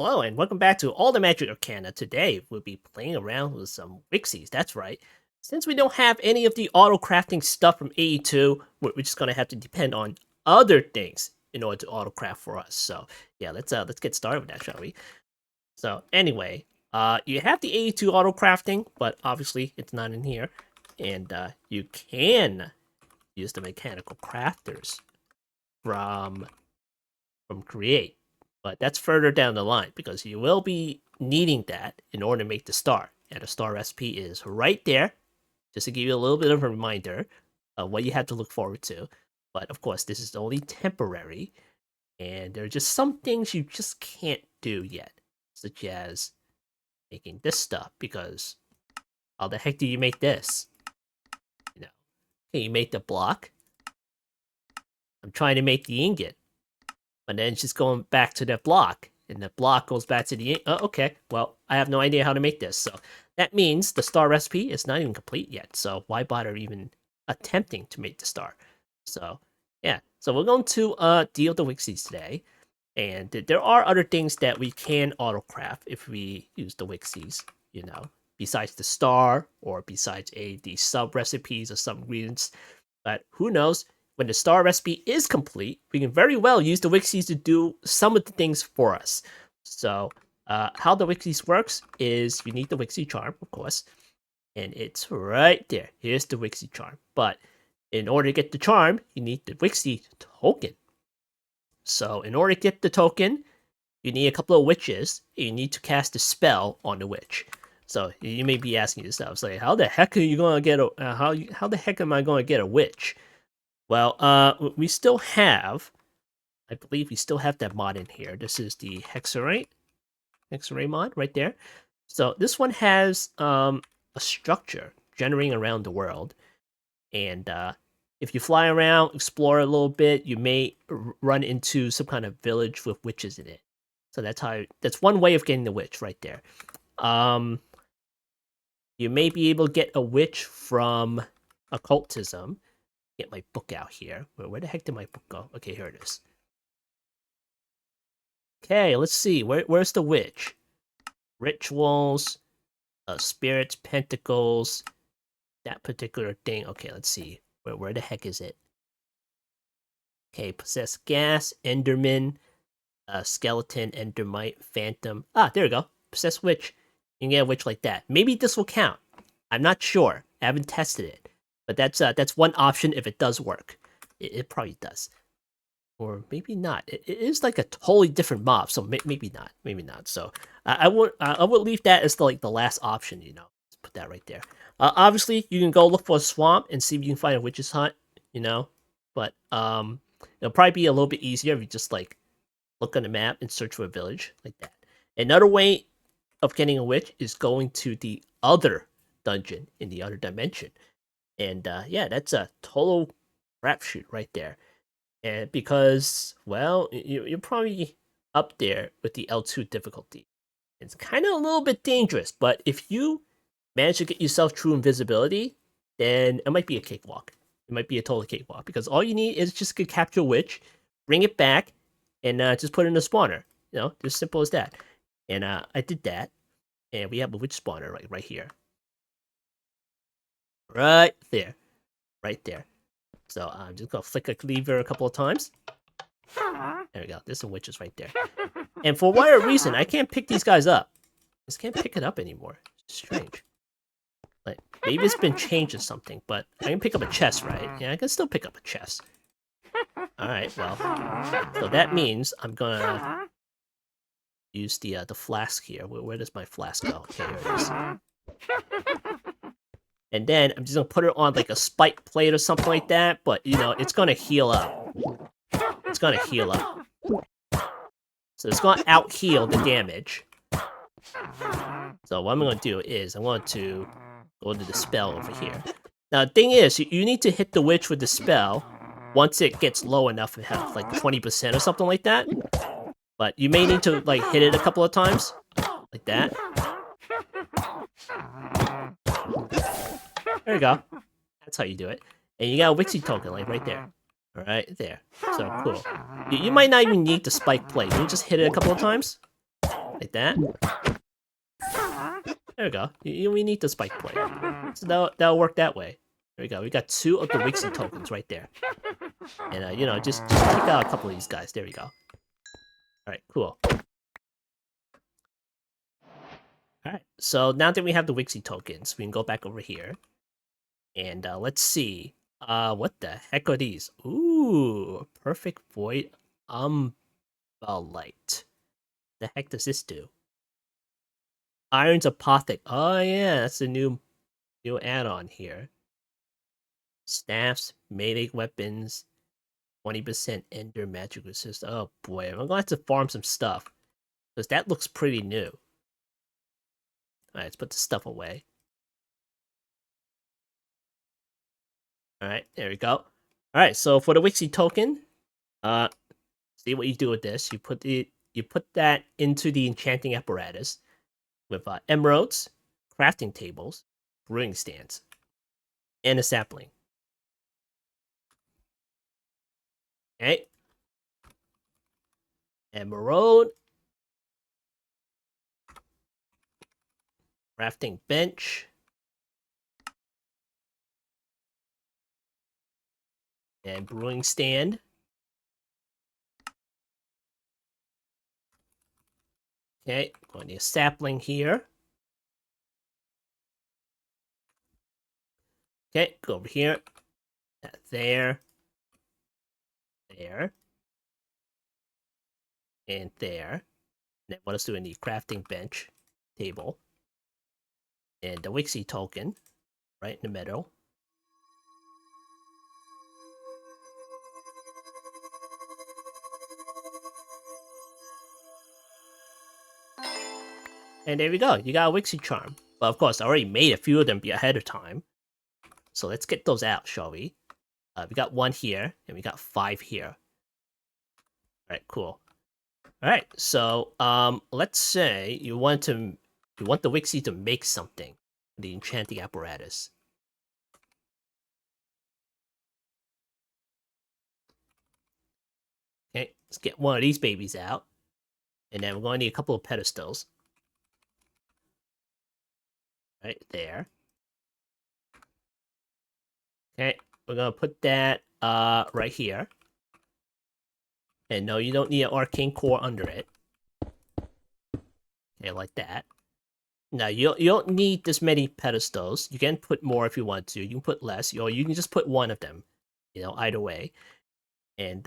Hello and welcome back to All the Magic Arcana. Today we'll be playing around with some Wixies, that's right. Since we don't have any of the auto-crafting stuff from AE2, we're just gonna have to depend on other things in order to auto-craft for us. So yeah, let's get started with that, shall we? So anyway, you have the AE2 auto-crafting, but obviously it's not in here. And you can use the mechanical crafters from Create. But that's further down the line because you will be needing that in order to make the star. And the star recipe is right there, just to give you a little bit of a reminder of what you have to look forward to. But of course, this is only temporary, and there are just some things you just can't do yet, such as making this stuff, because how the heck do you make this? You know, can you make the block? I'm trying to make the ingot. And then it's just going back to that block, and the block goes back to the... Oh, okay, well, I have no idea how to make this, so that means the star recipe is not even complete yet, so why bother even attempting to make the star? So, yeah, so we're going to deal the Wixies today, and there are other things that we can auto-craft if we use the Wixies, you know, besides the star, or besides the sub-recipes or sub-ingredients, but who knows? When the star recipe is complete, we can very well use the Wixies to do some of the things for us. So, how the Wixies works is you need the Wixie charm, of course, and it's right there. Here's the Wixie charm. But in order to get the charm, you need the Wixie token. So, in order to get the token, you need a couple of witches, and you need to cast a spell on the witch. So, you may be asking yourselves, like, how the heck are you going to get a... how the heck am I going to get a witch? Well, we still have, I believe we still have that mod in here. This is the Hexarite mod right there. So this one has a structure generating around the world. And if you fly around, explore a little bit, you may run into some kind of village with witches in it. So that's one way of getting the witch right there. You may be able to get a witch from occultism. Get my book out here. Where the heck did my book go? Okay, here it is. Okay, let's see. Where's the witch? Rituals, spirits, pentacles, that particular thing. Okay, let's see. Where the heck is it? Okay, possess gas, enderman, skeleton, endermite, phantom. Ah, there we go. Possess witch. You can get a witch like that. Maybe this will count. I'm not sure. I haven't tested it. But that's one option if it does work. It probably does. Or maybe not. It is like a totally different mob, so maybe not. Maybe not. So I would leave that as the last option, you know. Let's put that right there. Obviously, you can go look for a swamp and see if you can find a witch's hut, you know. But it'll probably be a little bit easier if you just like look on the map and search for a village like that. Another way of getting a witch is going to the other dungeon in the other dimension. And yeah, that's a total crapshoot right there. And because, well, you're probably up there with the L2 difficulty. It's kind of a little bit dangerous, but if you manage to get yourself true invisibility, then it might be a cakewalk. It might be a total cakewalk, because all you need is just to capture a witch, bring it back, and just put it in the spawner. You know, just simple as that. And I did that, and we have a witch spawner right here. Right there. Right there. So I'm just going to flick a lever a couple of times. There we go. There's some witches right there. And for whatever reason, I can't pick these guys up. I just can't pick it up anymore. It's strange. Like, maybe it's been changed or something, but I can pick up a chest, right? Yeah, I can still pick up a chest. Alright, well. So that means I'm going to use the flask here. Where does my flask go? Okay, here it is. And then I'm just going to put it on like a spike plate or something like that. But, you know, it's going to heal up. It's going to heal up. So it's going to out-heal the damage. So what I'm going to do is I'm going to go to the spell over here. Now, the thing is, you need to hit the witch with the spell once it gets low enough to have like 20% or something like that. But you may need to like hit it a couple of times. Like that. There you go. That's how you do it. And you got a Wixie token, like right there. Alright, there. So, cool. You might not even need the spike plate. You just hit it a couple of times. Like that. There we go. We need the spike point. So that'll work that way. There we go. We got 2 of the Wixie tokens right there. And, you know, just pick out a couple of these guys. There we go. Alright, cool. Alright, so now that we have the Wixie tokens, we can go back over here. And let's see. What the heck are these? Ooh, Perfect Void Light. The heck does this do? Iron's Apothec. Oh yeah, that's a new add-on here. Staffs, melee weapons, 20% Ender magic resist. Oh boy, I'm gonna have to farm some stuff. Because that looks pretty new. Alright, let's put the stuff away. Alright, there we go. Alright, so for the Wixie token, see what you do with this. You put that into the enchanting apparatus with emeralds, crafting tables, brewing stands, and a sapling. Okay. Emerald. Crafting bench. And brewing stand. Okay, going to need a sapling here. Okay, go over here. There. There. And there. And then what else do we need? Crafting bench. Table. And the Wixie token. Right in the middle. And there we go. You got a Wixie charm. But of course, I already made a few of them ahead of time. So let's get those out, shall we? We got 1 here, and we got 5 here. Alright, cool. Alright, so let's say you want the Wixie to make something, the enchanting apparatus. Okay, let's get one of these babies out. And then we're going to need a couple of pedestals. Right there. Okay, we're gonna put that right here. And no, you don't need an arcane core under it. Okay, like that. Now you don't need this many pedestals. You can put more if you want to. You can put less, or you can just put one of them. You know, either way. And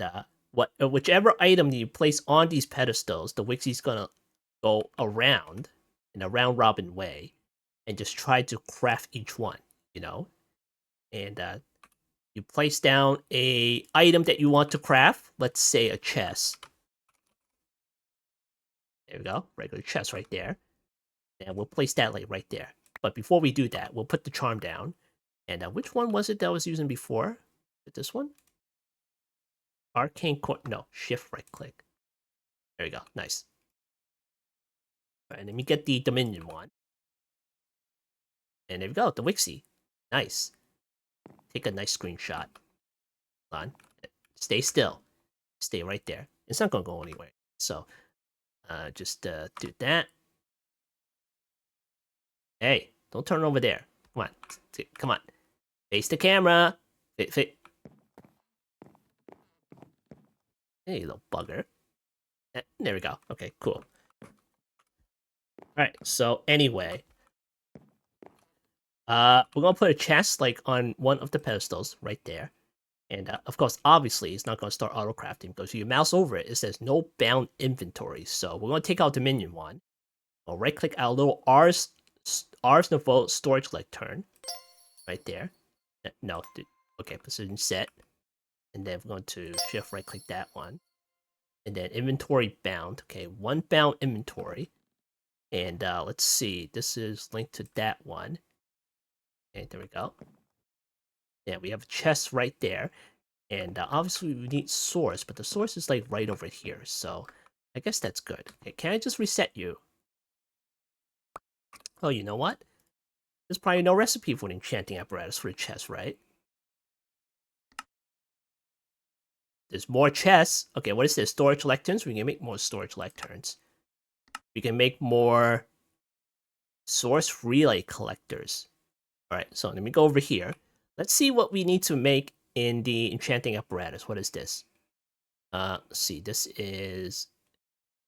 whichever item you place on these pedestals, the Wixie's gonna go around in a round robin way, and just try to craft each one. You know, and you place down a item that you want to craft. Let's say a chest. There we go, regular chest right there. And we'll place that like right there. But before we do that, we'll put the charm down. And which one was it that I was using before? This one? Arcane core. No, shift right click. There we go. Nice. All right, let me get the Dominion one. And there we go. The Wixie. Nice. Take a nice screenshot. Hold on. Stay still. Stay right there. It's not going to go anywhere. So, just do that. Hey, don't turn over there. Come on. Come on. Face the camera. Hey, you little bugger. There we go. Okay, cool. Alright, so anyway. We're gonna put a chest, like, on one of the pedestals, right there. And, of course, obviously, it's not gonna start auto-crafting, because if you mouse over it, it says no bound inventory. So, we're gonna take out Dominion one. We'll right-click our little Ars Nouveau storage lectern. Right there. No, okay, position set. And then we're going to shift right-click that one. And then inventory bound. Okay, 1 bound inventory. And let's see, this is linked to that one. Okay, there we go. Yeah, we have a chest right there. And obviously we need source, but the source is like right over here. So I guess that's good. Okay, can I just reset you? Oh, you know what? There's probably no recipe for an enchanting apparatus for a chest, right? There's more chests. Okay, what is this? Storage lecterns? We can make more storage lecterns. we can make more source relay collectors. All right, so let me go over here. Let's see what we need to make in the enchanting apparatus. What is this? Let's see. This is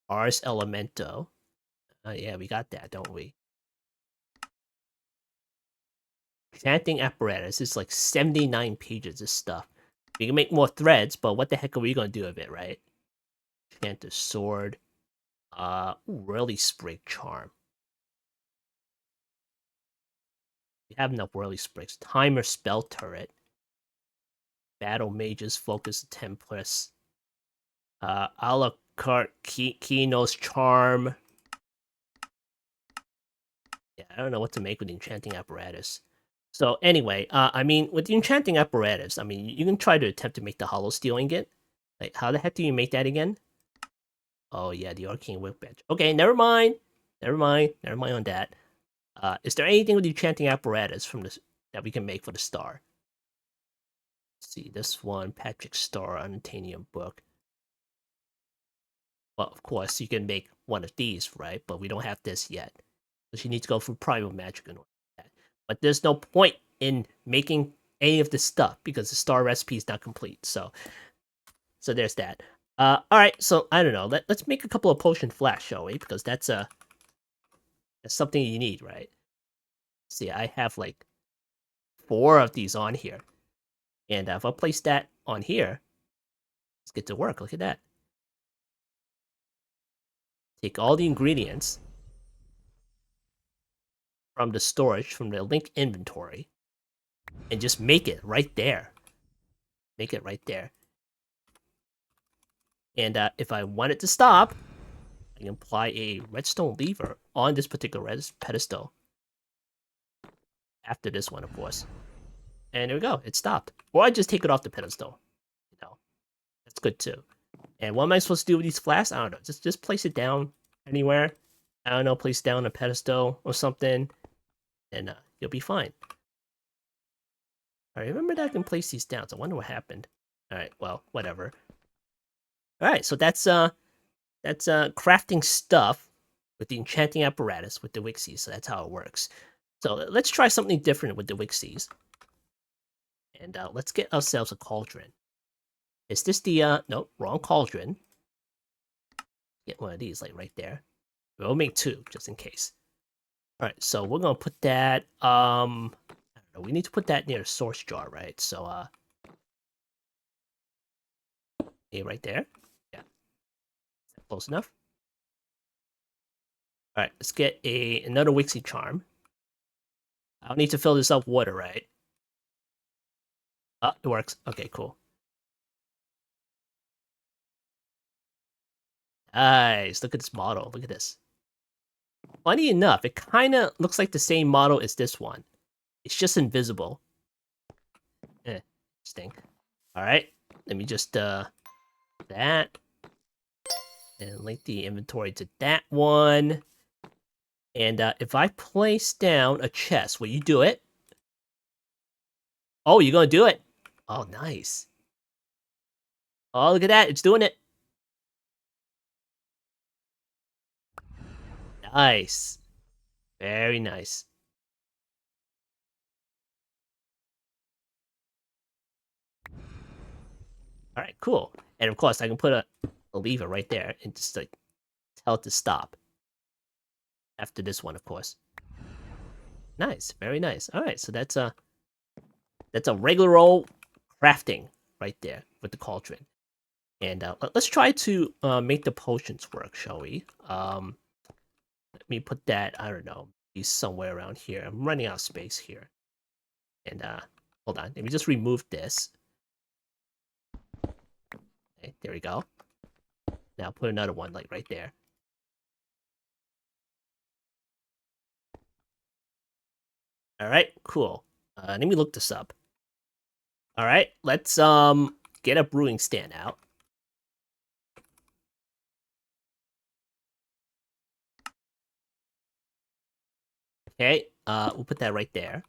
Ars Elemento. Yeah, we got that, don't we? Enchanting apparatus is like 79 pages of stuff. We can make more threads, but what the heck are we gonna do with it, right? Enchant the sword. Whirly sprig charm. We have enough whirly sprigs. Timer spell turret. Battle mages focus Templars. A la carte Kino's charm. Yeah, I don't know what to make with the enchanting apparatus. So anyway, I mean, with the enchanting apparatus, I mean, you can try to attempt to make the hollow steel ingot. Like, how the heck do you make that again? Oh yeah, the arcane workbench. Okay, never mind. Never mind on that. Is there anything with the enchanting apparatus from this that we can make for the star? Let's see, this one, Patrick Star, Unobtainium book. Well, of course, you can make one of these, right? But we don't have this yet. So you need to go through primal magic in order to do that. But there's no point in making any of this stuff because the star recipe is not complete. So there's that. All right. So I don't know. Let's make a couple of potion flash, shall we? Because that's something you need, right? See, I have like 4 of these on here, and if I place that on here, let's get to work. Look at that. Take all the ingredients from the storage, from the linked inventory, and just make it right there. Make it right there. And if I want it to stop, I can apply a redstone lever on this particular pedestal. After this one, of course. And there we go. It stopped. Or I just take it off the pedestal. You know, that's good too. And what am I supposed to do with these flasks? I don't know. Just place it down anywhere. I don't know. Place down a pedestal or something, and you'll be fine. I remember that I can place these down. So I wonder what happened. All right. Well, whatever. All right. So that's crafting stuff with the enchanting apparatus with the Wixies. So that's how it works. So let's try something different with the Wixies. And let's get ourselves a cauldron. Is this the, nope, wrong cauldron. Get one of these, like, right there. We'll make 2, just in case. Alright, so we're gonna put that, I don't know, we need to put that near the source jar, right? So, right there. Yeah. Close enough. Alright, let's get another Wixie charm. I'll need to fill this up with water, right? It works. Okay, cool. Nice. Look at this model. Look at this. Funny enough, it kind of looks like the same model as this one. It's just invisible. Interesting. Alright. Let me just, that. And link the inventory to that one. And if I place down a chest, will you do it? Oh, you're gonna do it? Oh, nice. Oh, look at that. It's doing it. Nice. Very nice. Alright, cool. And of course, I can put a lever right there and just like tell it to stop. After this one, of course. Nice. Very nice. Alright, so that's a regular old crafting right there with the cauldron. And let's try to make the potions work, shall we? Let me put that, I don't know, be somewhere around here. I'm running out of space here. And hold on, let me just remove this. Okay, there we go. Now put another one like right there. All right, cool. Let me look this up. All right, let's get a brewing stand out. Okay, we'll put that right there.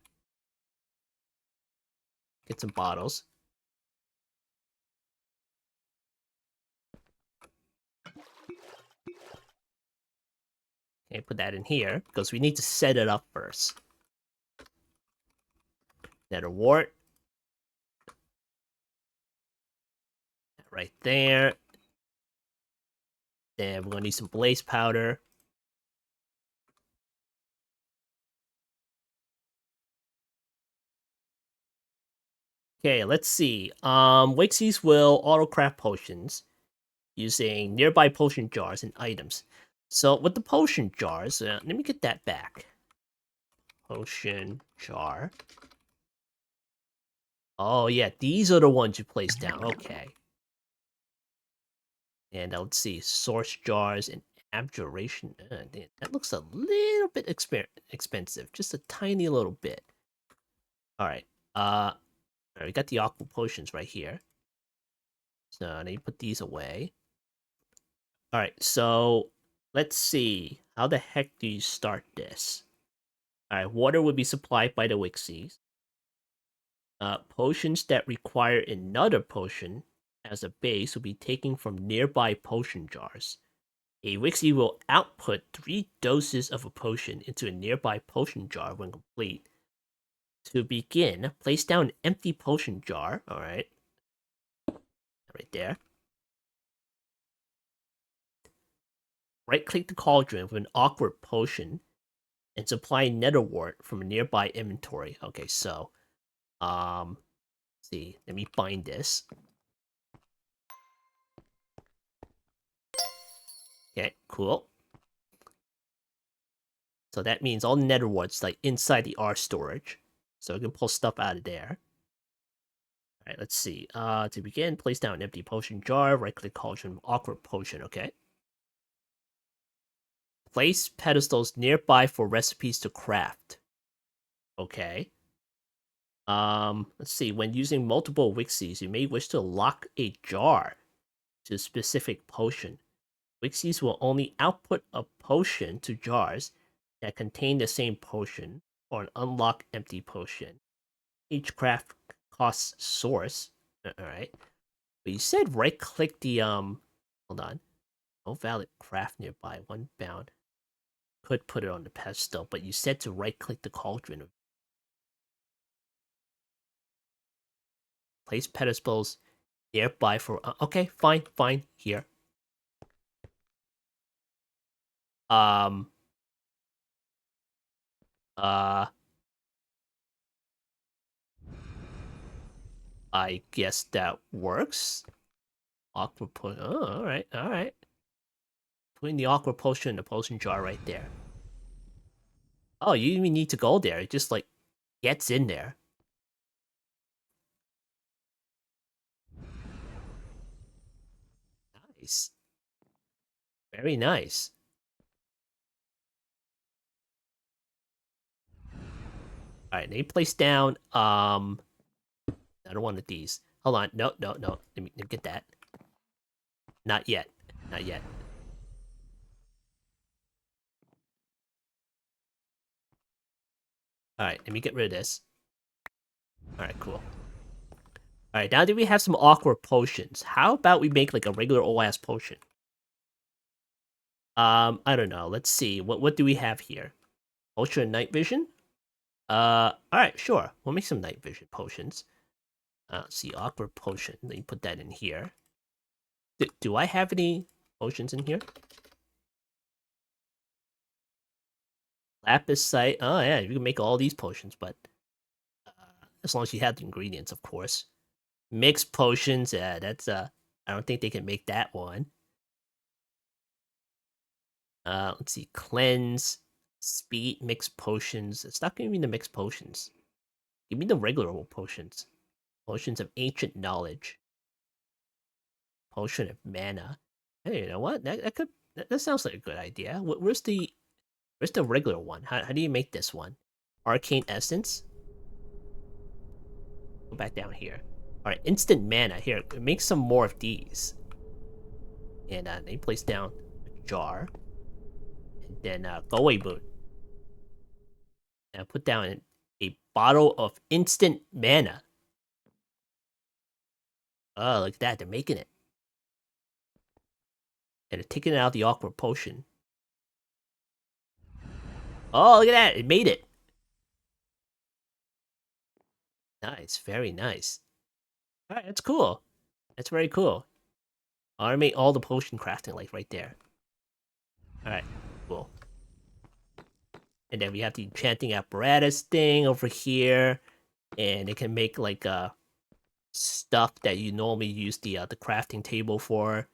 Get some bottles. Okay, put that in here because we need to set it up first. Nether wart. Right there. Then we're gonna need some blaze powder. Okay, let's see. Wixies will auto-craft potions using nearby potion jars and items. So with the potion jars, let me get that back. Potion jar. Oh yeah, these are the ones you place down. Okay. And let's see, source jars and abjuration. That looks a little bit expensive, just a tiny little bit. All right. We got the aqua potions right here. So now you put these away. All right. So let's see. How the heck do you start this? All right. Water would be supplied by the Wixies. Potions that require another potion as a base will be taken from nearby potion jars. A Wixie will output 3 doses of a potion into a nearby potion jar when complete. To begin, place down an empty potion jar, alright. Right there. Right click the cauldron with an awkward potion and supply nether wart from a nearby inventory. Okay, so, let's see, let me bind this. Okay, cool. So that means all the nether warts like inside the R storage. So we can pull stuff out of there. Alright, let's see. To begin, place down an empty potion jar, right click cauldron, awkward potion, okay. Place pedestals nearby for recipes to craft. Okay. Let's see. When using multiple Wixies, you may wish to lock a jar to a specific potion. Wixies will only output a potion to jars that contain the same potion or an unlocked empty potion. Each craft costs source. Alright. But you said right click the hold on. No valid craft nearby, one bound. Could put it on the pedestal, but you said to right click the cauldron. Place pedestals nearby for okay, fine, here. Um uh I guess that works. Aqua potion. Oh, alright. Putting the aqua potion in the potion jar right there. Oh, you even need to go there. It just like gets in there. Nice. Very nice. Alright, now you place down another one of these. Hold on. No. Let me get that. Not yet. Alright, let me get rid of this. Alright, cool. Alright, now that we have some awkward potions, how about we make like a regular OS potion? I don't know. Let's see. What do we have here? Ultra night vision? Alright, sure. We'll make some night vision potions. Let's see, awkward potion. Let me put that in here. Do I have any potions in here? Lapis site. Oh yeah, you can make all these potions, but as long as you have the ingredients, of course. Mixed potions. Yeah, that's I don't think they can make that one. Let's see, cleanse, speed, mixed potions. It's not giving me the mixed potions. Give me the regular old potions. Potions of ancient knowledge. Potion of mana. Hey, you know what? That sounds like a good idea. Where's the regular one? How do you make this one? Arcane essence. Go back down here. All right, instant mana. Here, make some more of these. And then you place down a jar. And then go away, boot. And put down a bottle of instant mana. Oh, look at that. They're making it. And they're taking it out of the awkward potion. Oh, look at that! It made it. Nice, very nice. All right, that's cool. That's very cool. Automate all the potion crafting, like right there. All right, cool. And then we have the enchanting apparatus thing over here, and it can make like stuff that you normally use the crafting table for.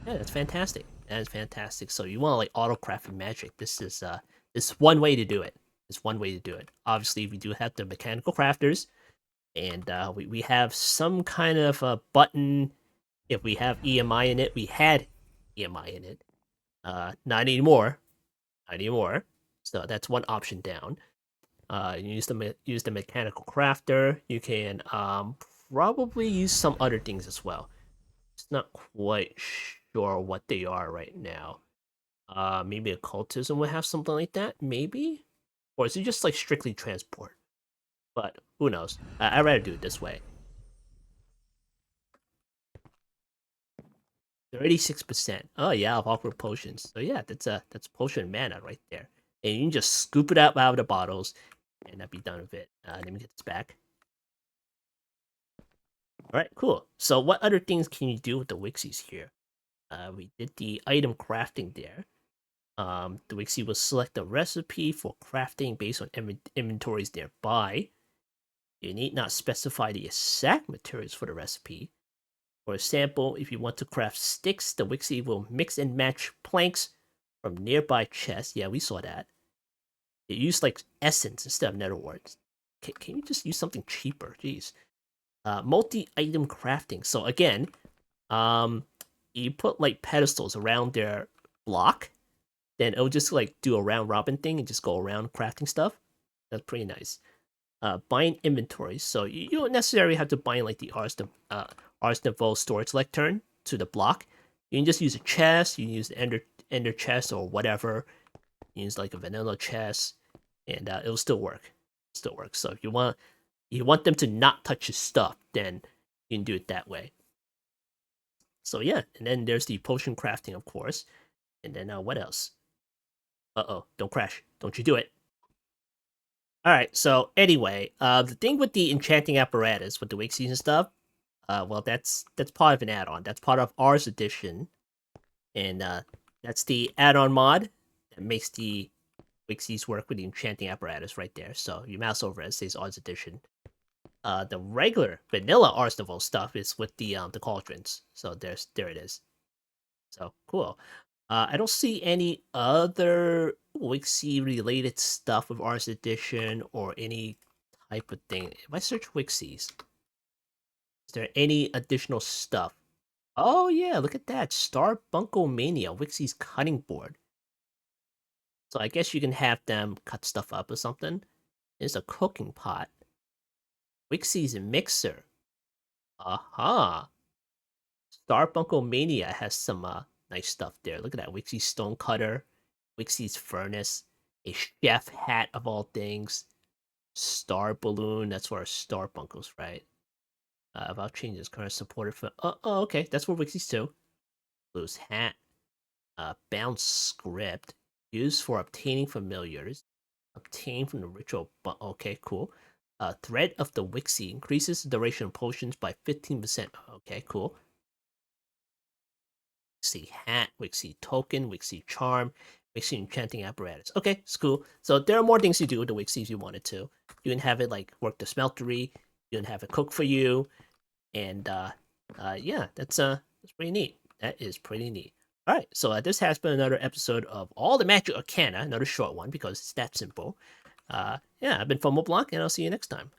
Yeah, that's fantastic. That is fantastic. So you want to like auto craft magic? This is one way to do it. It's one way to do it. Obviously, we do have the mechanical crafters, and we have some kind of a button. If we have EMI in it, we had EMI in it. Not anymore. Not anymore. So that's one option down. You use the mechanical crafter. You can probably use some other things as well. It's not quite sure what they are right now. Maybe occultism would have something like that. Maybe, or is it just like strictly transport? But who knows? I'd rather do it this way. 36%. Oh yeah, of awkward potions. So yeah, that's potion mana right there. And you can just scoop it out of the bottles, and that'd be done with it. Let me get this back. All right, cool. So what other things can you do with the Wixies here? We did the item crafting there. The Wixie will select a recipe for crafting based on inventories nearby. You need not specify the exact materials for the recipe. For example, if you want to craft sticks, the Wixie will mix and match planks from nearby chests. Yeah, we saw that. It used like essence instead of netherwarts. Can you just use something cheaper? Jeez. Multi-item crafting. So again, you put like pedestals around their block, then it'll just like do a round robin thing and just go around crafting stuff. That's pretty nice. Bind inventories. So you don't necessarily have to bind like the Ars Nouveau storage lectern to the block. You can just use a chest. You can use the ender chest or whatever. Use like a vanilla chest, and it'll still work. Still works. So if you want them to not touch your stuff, then you can do it that way. So yeah, and then there's the potion crafting, of course. And then what else? Uh-oh, don't crash. Don't you do it. Alright, so anyway, the thing with the enchanting apparatus with the Wixies and stuff, well that's part of an add-on. That's part of Ars Edition. And that's the add-on mod that makes the Wixies work with the enchanting apparatus right there. So you mouse over it, it says Ars Edition. The regular vanilla Ars Nouveau stuff is with the cauldrons. So there it is. So cool. I don't see any other Wixie related stuff with Ars Edition or any type of thing. If I search Wixies, is there any additional stuff? Oh yeah, look at that. Star Bunko Mania, Wixie's cutting board. So I guess you can have them cut stuff up or something. There's a cooking pot. Wixie's mixer. Aha. Star Bunko Mania has some nice stuff there. Look at that. Wixie's stone cutter. Wixie's furnace. A chef hat of all things. Star balloon. That's for our Star Bunkos, right? About changes current supported for. Oh, okay. That's for Wixie's too. Blue's hat. Bound script. Used for obtaining familiars. Obtained from the ritual. Okay, cool. Thread of the Wixie increases the duration of potions by 15%. Okay, cool. Wixie hat, Wixie token, Wixie charm, Wixie enchanting apparatus. Okay, it's cool. So there are more things you do with the Wixie if you wanted to. You can have it like work the smeltery. You can have it cook for you, and yeah, that's pretty neat. That is pretty neat. All right, so this has been another episode of All the Magic Arcana, another short one because it's that simple. Yeah, I've been FOMO Block, and I'll see you next time.